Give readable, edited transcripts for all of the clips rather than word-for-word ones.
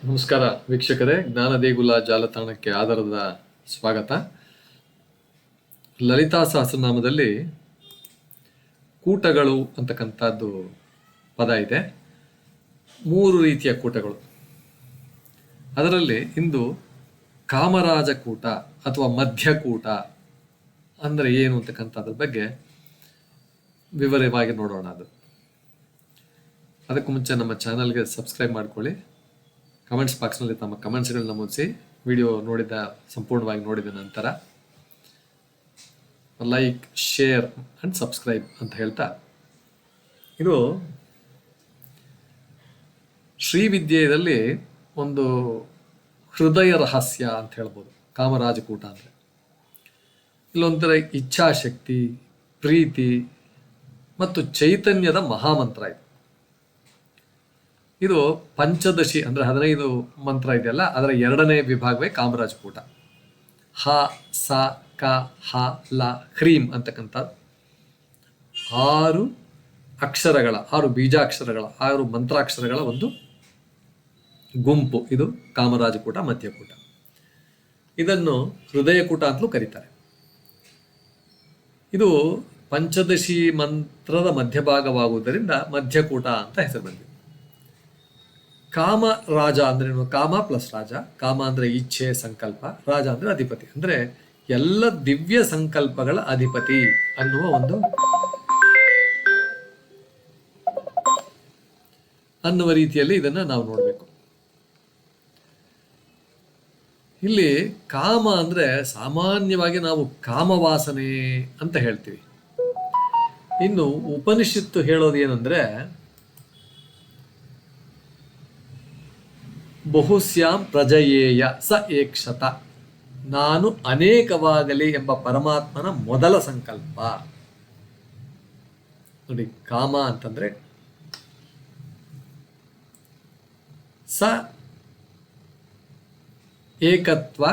ನಮಸ್ಕಾರ ವೀಕ್ಷಕರೇ, ಜ್ಞಾನದೇಗುಲ ಜಾಲತಾಣಕ್ಕೆ ಆಧಾರದ ಸ್ವಾಗತ. ಲಲಿತಾ ಸಹಸ್ರನಾಮದಲ್ಲಿ ಕೂಟಗಳು ಅಂತಕ್ಕಂಥದ್ದು ಪದ ಇದೆ. 3 ರೀತಿಯ ಕೂಟಗಳು. ಅದರಲ್ಲಿ ಇಂದು ಕಾಮರಾಜ ಕೂಟ ಅಥವಾ ಮಧ್ಯಕೂಟ ಅಂದರೆ ಏನು ಅಂತಕ್ಕಂಥದ್ರ ಬಗ್ಗೆ ವಿವರವಾಗಿ ನೋಡೋಣ. ಅದಕ್ಕೂ ಮುಂಚೆ ನಮ್ಮ ಚಾನಲ್ಗೆ ಸಬ್ಸ್ಕ್ರೈಬ್ ಮಾಡ್ಕೊಳ್ಳಿ. ಕಮೆಂಟ್ಸ್ ಬಾಕ್ಸ್ನಲ್ಲಿ ತಮ್ಮ ಕಮೆಂಟ್ಸ್ಗಳನ್ನ ನಮೂದಿಸಿ. ವಿಡಿಯೋ ಸಂಪೂರ್ಣವಾಗಿ ನೋಡಿದ ನಂತರ ಲೈಕ್, ಶೇರ್ ಅಂಡ್ ಸಬ್ಸ್ಕ್ರೈಬ್ ಅಂತ ಹೇಳ್ತಾ, ಇದು ಶ್ರೀವಿದ್ಯೆಯಲ್ಲಿ ಒಂದು ಹೃದಯ ರಹಸ್ಯ ಅಂತ ಹೇಳ್ಬೋದು. ಕಾಮರಾಜಕೂಟ ಅಂದರೆ ಇಲ್ಲೊಂಥರ ಇಚ್ಛಾಶಕ್ತಿ, ಪ್ರೀತಿ ಮತ್ತು ಚೈತನ್ಯದ ಮಹಾಮಂತ್ರ ಇದು. ಇದು ಪಂಚದಶಿ ಅಂದರೆ 15 ಮಂತ್ರ ಇದೆಯಲ್ಲ, ಅದರ 2ನೇ ವಿಭಾಗವೇ ಕಾಮರಾಜಕೂಟ. ಹ, ಸ, ಕ, ಹ, ಲ, ಹ್ರೀಂ ಅಂತಕ್ಕಂಥ 6 ಅಕ್ಷರಗಳ, 6 ಬೀಜಾಕ್ಷರಗಳ, 6 ಮಂತ್ರಾಕ್ಷರಗಳ ಒಂದು ಗುಂಪು. ಇದು ಕಾಮರಾಜಕೂಟ, ಮಧ್ಯಕೂಟ. ಇದನ್ನು ಹೃದಯಕೂಟ ಅಂತಲೂ ಕರೀತಾರೆ. ಇದು ಪಂಚದಶಿ ಮಂತ್ರದ ಮಧ್ಯಭಾಗವಾಗುವುದರಿಂದ ಮಧ್ಯಕೂಟ ಅಂತ ಹೆಸರು ಬಂದಿದೆ. ಕಾಮ ರಾಜ ಅಂದ್ರೇನು? ಕಾಮ ಪ್ಲಸ್ ರಾಜ. ಕಾಮ ಅಂದರೆ ಇಚ್ಛೆ, ಸಂಕಲ್ಪ. ರಾಜ ಅಂದರೆ ಅಧಿಪತಿ, ಅಂದರೆ ಎಲ್ಲ ದಿವ್ಯ ಸಂಕಲ್ಪಗಳ ಅಧಿಪತಿ ಅನ್ನುವ ರೀತಿಯಲ್ಲಿ ಇದನ್ನ ನಾವು ನೋಡಬೇಕು. ಇಲ್ಲಿ ಕಾಮ ಅಂದ್ರೆ ಸಾಮಾನ್ಯವಾಗಿ ನಾವು ಕಾಮವಾಸನೆ ಅಂತ ಹೇಳ್ತೀವಿ. ಇನ್ನು ಉಪನಿಷತ್ತು ಹೇಳೋದು ಏನಂದ್ರೆ, ಬಹುಸ್ಯಾಂ ಪ್ರಜಯೇಯ ಸ ಏಕ್ಷತ, ನಾನು ಅನೇಕವಾಗಲಿ ಎಂಬ ಪರಮಾತ್ಮನ ಮೊದಲ ಸಂಕಲ್ಪ. ನೋಡಿ, ಕಾಮ ಅಂತಂದ್ರೆ ಸ ಏಕತ್ವ,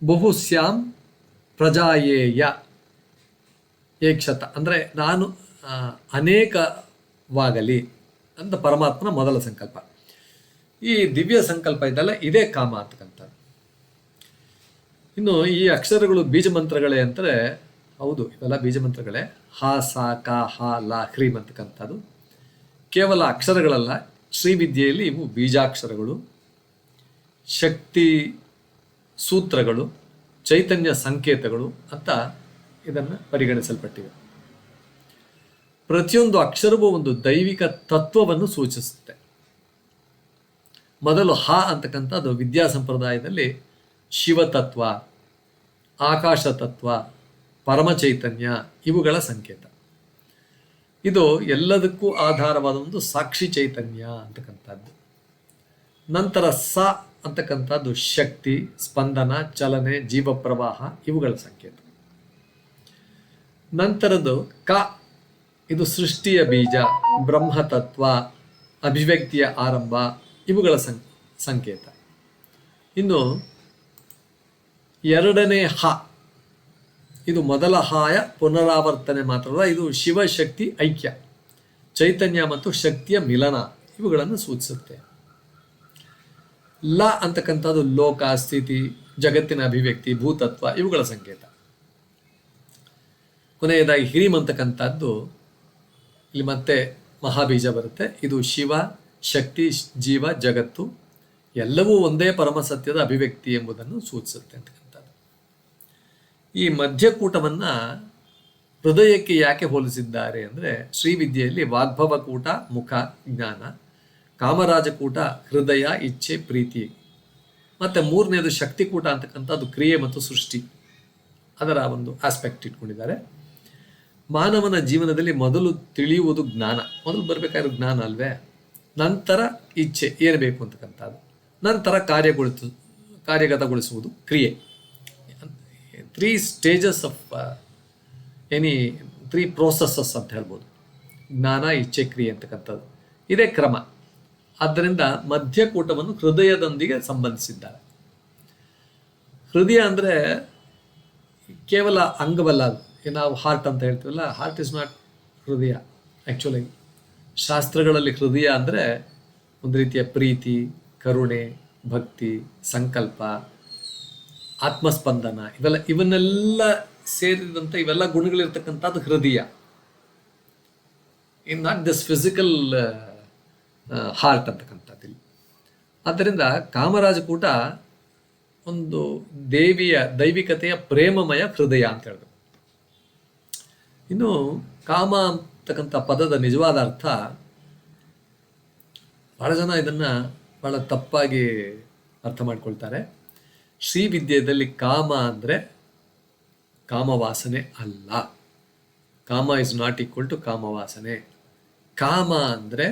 ಬಹುಸ್ಯಾಂ ಪ್ರಜಾಯೇಯ ಏಕ್ಷತ ಅಂದ್ರೆ ನಾನು ಅನೇಕವಾಗಲಿ ಅಂತ ಪರಮಾತ್ಮನ ಮೊದಲ ಸಂಕಲ್ಪ. ಈ ದಿವ್ಯ ಸಂಕಲ್ಪ ಇದೆಲ್ಲ, ಇದೇ ಕಾಮ ಅಂತಕ್ಕಂಥದ್ದು. ಇನ್ನು ಈ ಅಕ್ಷರಗಳು ಬೀಜ ಮಂತ್ರಗಳೇ ಅಂತಾರೆ. ಹೌದು, ಇವೆಲ್ಲ ಬೀಜ ಮಂತ್ರಗಳೇ. ಹ, ಸ, ಕ, ಹ, ಲ, ಹ್ರೀಂ ಅಂತಕ್ಕಂಥದ್ದು ಕೇವಲ ಅಕ್ಷರಗಳಲ್ಲ. ಶ್ರೀವಿದ್ಯೆಯಲ್ಲಿ ಇವು ಬೀಜಾಕ್ಷರಗಳು, ಶಕ್ತಿ ಸೂತ್ರಗಳು, ಚೈತನ್ಯ ಸಂಕೇತಗಳು ಅಂತ ಇದನ್ನು ಪರಿಗಣಿಸಲ್ಪಟ್ಟಿವೆ. ಪ್ರತಿಯೊಂದು ಅಕ್ಷರವೂ ಒಂದು ದೈವಿಕ ತತ್ವವನ್ನು ಸೂಚಿಸುತ್ತೆ. ಮೊದಲು ಹ ಅಂತಕ್ಕಂಥದ್ದು ವಿದ್ಯಾ ಸಂಪ್ರದಾಯದಲ್ಲಿ ಶಿವತತ್ವ, ಆಕಾಶ ತತ್ವ, ಪರಮಚೈತನ್ಯ ಇವುಗಳ ಸಂಕೇತ. ಇದು ಎಲ್ಲದಕ್ಕೂ ಆಧಾರವಾದ ಒಂದು ಸಾಕ್ಷಿ ಚೈತನ್ಯ ಅಂತಕ್ಕಂಥದ್ದು. ನಂತರ ಸ ಅಂತಕ್ಕಂಥದ್ದು ಶಕ್ತಿ, ಸ್ಪಂದನ, ಚಲನೆ, ಜೀವ ಪ್ರವಾಹ ಇವುಗಳ ಸಂಕೇತ. ನಂತರದ್ದು ಕ, ಇದು ಸೃಷ್ಟಿಯ ಬೀಜ, ಬ್ರಹ್ಮತತ್ವ, ಅಭಿವ್ಯಕ್ತಿಯ ಆರಂಭ ಇವುಗಳ ಸಂಕೇತ. ಇನ್ನು 2ನೇ ಹ, ಇದು ಮೊದಲ ಹಾಯ ಪುನರಾವರ್ತನೆ ಮಾತ್ರವಲ್ಲ, ಇದು ಶಿವಶಕ್ತಿ ಐಕ್ಯ, ಚೈತನ್ಯ ಮತ್ತು ಶಕ್ತಿಯ ಮಿಲನ ಇವುಗಳನ್ನು ಸೂಚಿಸುತ್ತೆ. ಲ ಅಂತಕ್ಕಂಥದ್ದು ಲೋಕ, ಸ್ಥಿತಿ, ಜಗತ್ತಿನ ಅಭಿವ್ಯಕ್ತಿ, ಭೂತತ್ವ ಇವುಗಳ ಸಂಕೇತ. ಕೊನೆಯದಾಗಿ ಹ್ರೀಂ ಅಂತಕ್ಕಂಥದ್ದು, ಇಲ್ಲಿ ಮತ್ತೆ ಮಹಾಬೀಜ ಬರುತ್ತೆ. ಇದು ಶಿವ, ಶಕ್ತಿ, ಜೀವ, ಜಗತ್ತು ಎಲ್ಲವೂ ಒಂದೇ ಪರಮಸತ್ಯದ ಅಭಿವ್ಯಕ್ತಿ ಎಂಬುದನ್ನು ಸೂಚಿಸುತ್ತೆ ಅಂತಕ್ಕಂಥದ್ದು. ಈ ಮಧ್ಯಕೂಟವನ್ನ ಹೃದಯಕ್ಕೆ ಯಾಕೆ ಹೋಲಿಸಿದ್ದಾರೆ ಅಂದರೆ, ಶ್ರೀವಿದ್ಯೆಯಲ್ಲಿ ವಾಗ್ಭವಕೂಟ ಮುಖ ಜ್ಞಾನ, ಕಾಮರಾಜಕೂಟ ಹೃದಯ, ಇಚ್ಛೆ, ಪ್ರೀತಿ, ಮತ್ತೆ 3ನೇದು ಶಕ್ತಿಕೂಟ ಅಂತಕ್ಕಂಥದ್ದು ಕ್ರಿಯೆ ಮತ್ತು ಸೃಷ್ಟಿ, ಅದರ ಒಂದು ಆಸ್ಪೆಕ್ಟ್ ಇಟ್ಕೊಂಡಿದ್ದಾರೆ. ಮಾನವನ ಜೀವನದಲ್ಲಿ ಮೊದಲು ತಿಳಿಯುವುದು ಜ್ಞಾನ, ಮೊದಲು ಬರಬೇಕಾಗಿರೋ ಜ್ಞಾನ ಅಲ್ವೇ. ನಂತರ ಇಚ್ಛೆ ಏನು ಬೇಕು ಅಂತಕ್ಕಂಥದ್ದು, ನಂತರ ಕಾರ್ಯಗತಗೊಳಿಸುವುದು ಕ್ರಿಯೆ. 3 ಸ್ಟೇಜಸ್ ಆಫ್ 3 ಪ್ರೋಸೆಸಸ್ ಅಂತ ಹೇಳ್ಬೋದು. ಜ್ಞಾನ, ಇಚ್ಛೆ, ಕ್ರಿಯೆ ಅಂತಕ್ಕಂಥದ್ದು ಇದೇ ಕ್ರಮ. ಆದ್ದರಿಂದ ಮಧ್ಯಕೂಟವನ್ನು ಹೃದಯದೊಂದಿಗೆ ಸಂಬಂಧಿಸಿದ್ದಾರೆ. ಹೃದಯ ಅಂದರೆ ಕೇವಲ ಅಂಗವಲ್ಲ. ನಾವು ಹಾರ್ಟ್ ಅಂತ ಹೇಳ್ತೀವಲ್ಲ, ಹಾರ್ಟ್ ಇಸ್ ನಾಟ್ ಹೃದಯ. ಆ್ಯಕ್ಚುಲಿ ಶಾಸ್ತ್ರಗಳಲ್ಲಿ ಹೃದಯ ಅಂದರೆ ಒಂದು ರೀತಿಯ ಪ್ರೀತಿ, ಕರುಣೆ, ಭಕ್ತಿ, ಸಂಕಲ್ಪ, ಆತ್ಮಸ್ಪಂದನ, ಇವನ್ನೆಲ್ಲ ಸೇರಿದಂಥ ಇವೆಲ್ಲ ಗುಣಗಳಿರ್ತಕ್ಕಂಥದ್ದು ಹೃದಯ. In not this physical heart ಅಂತಕ್ಕಂಥದ್ದು. ಆದ್ದರಿಂದ ಕಾಮರಾಜಕೂಟ ಒಂದು ದೈವಿಕತೆಯ ಪ್ರೇಮಮಯ ಹೃದಯ ಅಂತ ಹೇಳಿದ್ರು. ಇನ್ನು ಕಾಮ ಅಂತಕ್ಕಂಥ ಪದದ ನಿಜವಾದ ಅರ್ಥ, ಬಹಳ ಜನ ಇದನ್ನ ಬಹಳ ತಪ್ಪಾಗಿ ಅರ್ಥ ಮಾಡ್ಕೊಳ್ತಾರೆ. ಶ್ರೀವಿದ್ಯೆಯಲ್ಲಿ ಕಾಮ ಅಂದರೆ ಕಾಮವಾಸನೆ ಅಲ್ಲ. ಕಾಮ ಇಸ್ ನಾಟ್ ಈಕ್ವಲ್ ಟು ಕಾಮವಾಸನೆ. ಕಾಮ ಅಂದರೆ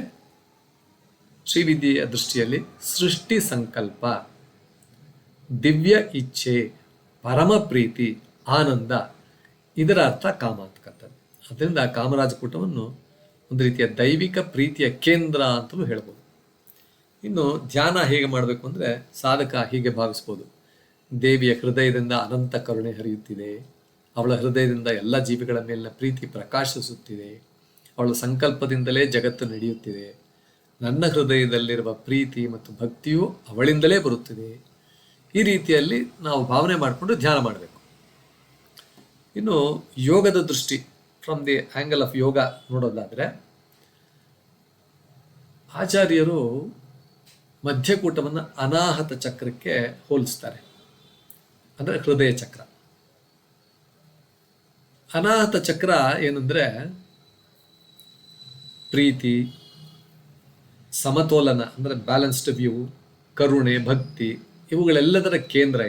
ಶ್ರೀವಿದ್ಯೆಯ ದೃಷ್ಟಿಯಲ್ಲಿ ಸೃಷ್ಟಿ ಸಂಕಲ್ಪ, ದಿವ್ಯ ಇಚ್ಛೆ, ಪರಮ ಪ್ರೀತಿ, ಆನಂದ, ಇದರ ಅರ್ಥ ಕಾಮ ಅಂತಕ್ಕಂಥದ್ದು. ಅದರಿಂದ ಕಾಮರಾಜಕೂಟವನ್ನು ಒಂದು ರೀತಿಯ ದೈವಿಕ ಪ್ರೀತಿಯ ಕೇಂದ್ರ ಅಂತಲೂ ಹೇಳ್ಬೋದು. ಇನ್ನು ಧ್ಯಾನ ಹೇಗೆ ಮಾಡಬೇಕು ಅಂದರೆ ಸಾಧಕ ಹೀಗೆ ಭಾವಿಸ್ಬೋದು: ದೇವಿಯ ಹೃದಯದಿಂದ ಅನಂತ ಕರುಣೆ ಹರಿಯುತ್ತಿದೆ, ಅವಳ ಹೃದಯದಿಂದ ಎಲ್ಲ ಜೀವಿಗಳ ಮೇಲಿನ ಪ್ರೀತಿ ಪ್ರಕಾಶಿಸುತ್ತಿದೆ, ಅವಳ ಸಂಕಲ್ಪದಿಂದಲೇ ಜಗತ್ತು ನಡೆಯುತ್ತಿದೆ, ನನ್ನ ಹೃದಯದಲ್ಲಿರುವ ಪ್ರೀತಿ ಮತ್ತು ಭಕ್ತಿಯು ಅವಳಿಂದಲೇ ಬರುತ್ತಿದೆ. ಈ ರೀತಿಯಲ್ಲಿ ನಾವು ಭಾವನೆ ಮಾಡಿಕೊಂಡು ಧ್ಯಾನ ಮಾಡಬೇಕು. ಇನ್ನು ಯೋಗದ ದೃಷ್ಟಿ, ಫ್ರಮ್ ದಿ ಆಂಗಲ್ ಆಫ್ ಯೋಗ ನೋಡೋದಾದರೆ, ಆಚಾರ್ಯರು ಮಧ್ಯಕೂಟವನ್ನು ಅನಾಹತ ಚಕ್ರಕ್ಕೆ ಹೋಲಿಸ್ತಾರೆ, ಅಂದರೆ ಹೃದಯ ಚಕ್ರ. ಅನಾಹತ ಚಕ್ರ ಏನಂದರೆ ಪ್ರೀತಿ, ಸಮತೋಲನ ಅಂದರೆ ಬ್ಯಾಲೆನ್ಸ್ಡ್ ವ್ಯೂ, ಕರುಣೆ, ಭಕ್ತಿ, ಇವುಗಳೆಲ್ಲದರ ಕೇಂದ್ರ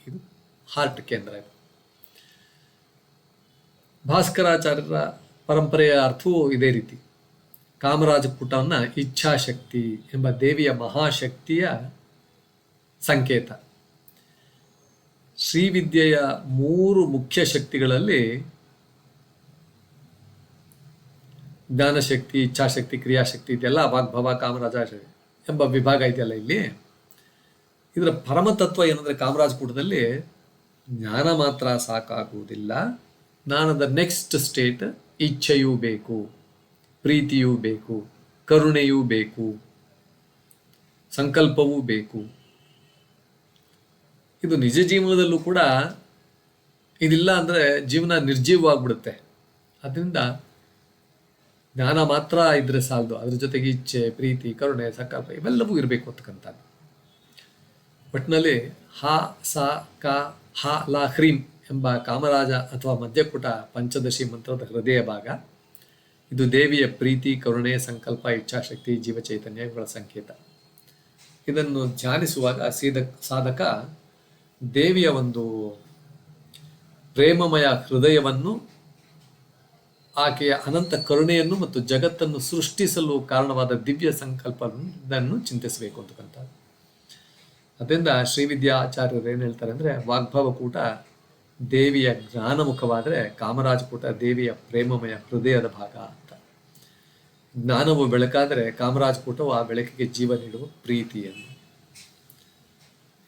ಇದು ಹಾರ್ಟ್ ಕೇಂದ್ರ. ಇದು ಭಾಸ್ಕರಾಚಾರ್ಯರ ಪರಂಪರೆಯ ಅರ್ಥವೂ ಇದೇ ರೀತಿ. ಕಾಮರಾಜಕೂಟವನ್ನು ಇಚ್ಛಾಶಕ್ತಿ ಎಂಬ ದೇವಿಯ ಮಹಾಶಕ್ತಿಯ ಸಂಕೇತ. ಶ್ರೀವಿದ್ಯೆಯ 3 ಮುಖ್ಯ ಶಕ್ತಿಗಳಲ್ಲಿ ಜ್ಞಾನಶಕ್ತಿ, ಇಚ್ಛಾಶಕ್ತಿ, ಕ್ರಿಯಾಶಕ್ತಿ ಇದೆಲ್ಲ ವಾಗ್ಭವ, ಕಾಮರಾಜ ಎಂಬ ವಿಭಾಗ ಇದೆಯಲ್ಲ, ಇಲ್ಲಿ ಇದರ ಪರಮತತ್ವ ಏನಂದರೆ ಕಾಮರಾಜಕೂಟದಲ್ಲಿ ಜ್ಞಾನ ಮಾತ್ರ ಸಾಕಾಗುವುದಿಲ್ಲ, ಜ್ಞಾನದ ನೆಕ್ಸ್ಟ್ ಸ್ಟೇಟ್ ಇಚ್ಛೆಯೂ ಬೇಕು, ಪ್ರೀತಿಯೂ ಬೇಕು, ಕರುಣೆಯೂ ಬೇಕು, ಸಂಕಲ್ಪವೂ ಬೇಕು. ಇದು ನಿಜ ಜೀವನದಲ್ಲೂ ಕೂಡ ಇದಿಲ್ಲ ಅಂದರೆ ಜೀವನ ನಿರ್ಜೀವವಾಗ್ಬಿಡುತ್ತೆ. ಅದರಿಂದ ಜ್ಞಾನ ಮಾತ್ರ ಇದ್ರೆ ಸಾಲದು, ಅದ್ರ ಜೊತೆಗೆ ಇಚ್ಛೆ, ಪ್ರೀತಿ, ಕರುಣೆ, ಸಂಕಲ್ಪ ಇವೆಲ್ಲವೂ ಇರಬೇಕು ಅಂತಕ್ಕಂಥದ್ದು. ಒಟ್ಟಿನಲ್ಲಿ ಹ, ಸ, ಕ, ಹ, ಲ, ಹ್ರೀಂ ಎಂಬ ಕಾಮರಾಜ ಅಥವಾ ಮಧ್ಯಕೂಟ ಪಂಚದಶಿ ಮಂತ್ರದ ಹೃದಯ ಭಾಗ. ಇದು ದೇವಿಯ ಪ್ರೀತಿ, ಕರುಣೆ, ಸಂಕಲ್ಪ, ಇಚ್ಛಾಶಕ್ತಿ, ಜೀವಚೈತನ್ಯ ಇವುಗಳ ಸಂಕೇತ. ಇದನ್ನು ಧ್ಯಾನಿಸುವಾಗ ಸಾಧಕ ದೇವಿಯ ಒಂದು ಪ್ರೇಮಮಯ ಹೃದಯವನ್ನು, ಆಕೆಯ ಅನಂತ ಕರುಣೆಯನ್ನು ಮತ್ತು ಜಗತ್ತನ್ನು ಸೃಷ್ಟಿಸಲು ಕಾರಣವಾದ ದಿವ್ಯ ಸಂಕಲ್ಪವನ್ನು ಚಿಂತಿಸಬೇಕು ಅಂತಕ್ಕಂಥದ್ದು. ಅದರಿಂದ ಶ್ರೀವಿದ್ಯಾ ಆಚಾರ್ಯರು ಏನು ಹೇಳ್ತಾರೆ ಅಂದರೆ, ವಾಗ್ಭವಕೂಟ ದೇವಿಯ ಜ್ಞಾನಮುಖವಾದರೆ ಕಾಮರಾಜಕೂಟ ದೇವಿಯ ಪ್ರೇಮಮಯ ಹೃದಯದ ಭಾಗ ಅಂತ. ಜ್ಞಾನವು ಬೆಳಕಾದರೆ ಕಾಮರಾಜಕೂಟವು ಆ ಬೆಳಕಿಗೆ ಜೀವ ನೀಡುವ ಪ್ರೀತಿಯನ್ನು.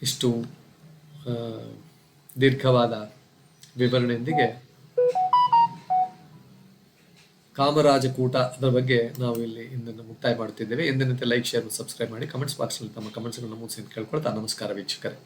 ಇಷ್ಟು ದೀರ್ಘವಾದ ವಿವರಣೆಯೊಂದಿಗೆ ಕಾಮರಾಜಕೂಟ ಅದರ ಬಗ್ಗೆ ನಾವು ಇಲ್ಲಿ ಇಂದನ್ನು ಮುಕ್ತಾಯ ಮಾಡುತ್ತಿದ್ದೇವೆ. ಎಂದಿನಂತೆ ಲೈಕ್, ಶೇರ್, ಸಬ್ಸ್ಕ್ರೈಬ್ ಮಾಡಿ. ಕಮೆಂಟ್ಸ್ ಬಾಕ್ಸ್ನಲ್ಲಿ ತಮ್ಮ ಕಮೆಂಟ್ಸ್ಗಳನ್ನು ನಮೂದಿಸಿ ಅಂತ ಕೇಳ್ಕೊಳ್ತಾ ನಮಸ್ಕಾರ ವೀಕ್ಷಕರೇ.